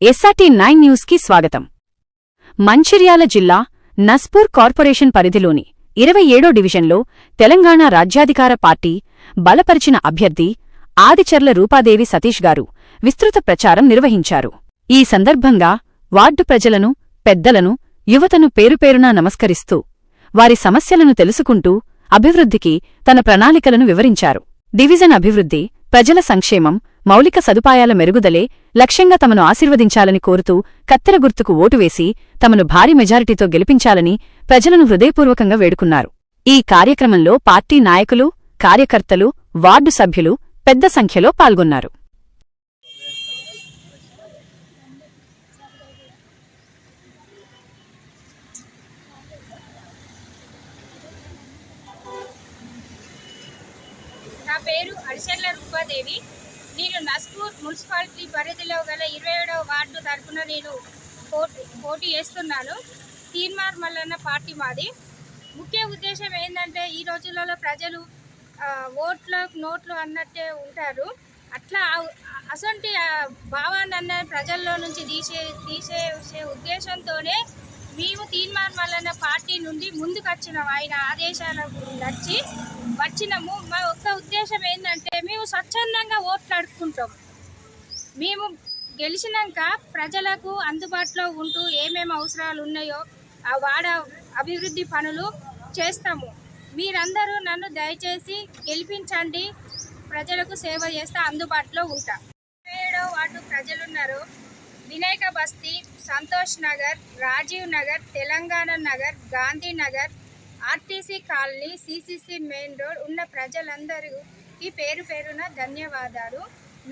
SRT9 news కి స్వాగతం. మంచిర్యాల జిల్లా నస్పూర్ కార్పొరేషన్ పరిధిలోని 27వ డివిజన్లో తెలంగాణ రాజ్యాధికార పార్టీ బలపరిచిన అభ్యర్థి ఆదిచర్ల రూపాదేవి సతీష్ గారు విస్తృత ప్రచారం నిర్వహించారు. ఈ సందర్భంగా వార్డు ప్రజలను, పెద్దలను, యువతను పేరుపేరునా నమస్కరిస్తూ వారి సమస్యలను తెలుసుకుంటూ అభివృద్ధికి తన ప్రణాళికలను వివరించారు. డివిజన్ అభివృద్ధి, ప్రజల సంక్షేమం, మౌలిక సదుపాయాల మెరుగుదలే లక్ష్యంగా తమను ఆశీర్వదించాలని కోరుతూ కత్తెర గుర్తుకు ఓటు వేసి తమను భారీ మెజారిటీతో గెలిపించాలని ప్రజలను హృదయపూర్వకంగా వేడుకున్నారు. ఈ కార్యక్రమంలో పార్టీ నాయకులు, కార్యకర్తలు, వార్డు సభ్యులు పెద్ద సంఖ్యలో పాల్గొన్నారు. నా పేరు ఆదిచర్ల రూపాదేవి. నేను నస్పూర్ మున్సిపాలిటీ పరిధిలో గల 27వ వార్డు తరఫున నేను పోటీ చేస్తున్నాను. తీన్మార్ మల్లన్న పార్టీ మాది. ముఖ్య ఉద్దేశం ఏంటంటే, ఈ రోజులలో ప్రజలు ఓట్లు నోట్లు అన్నట్టే ఉంటారు. అట్లా అసంటి భావాన్ని ప్రజల్లో నుంచి తీసే ఉద్దేశంతోనే మేము తీన్మార్ మల్లన్న పార్టీ నుండి ముందుకు వచ్చినాం. ఆయన ఆదేశాలకు వచ్చినాము. మా ఒక్క ఉద్దేశం ఏంటంటే, మేము స్వచ్ఛందంగా ఓట్లు అడుక్కుంటాం. మేము గెలిచినాక ప్రజలకు అందుబాటులో ఉంటూ ఏమేమి అవసరాలు ఉన్నాయో ఆ వాడ అభివృద్ధి పనులు చేస్తాము. మీరందరూ నన్ను దయచేసి గెలిపించండి. ప్రజలకు సేవ చేస్తే అందుబాటులో ఉంటా. 7వ వార్డు ప్రజలున్నారు. వినాయక బస్తీ, Santosh Nagar, Rajiv Nagar, Telangana Nagar, Gandhi Nagar, RTC colony, CCC main road ఉన్న ప్రజలందరికీ పేరు పేరున ధన్యవాదాలు.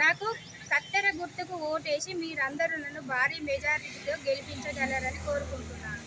నాకు కత్తెర గుర్తుకు ఓటేసి మీరందరూ నన్ను భారీ మెజారిటీతో గెలిపించగలరని కోరుకుంటున్నాను.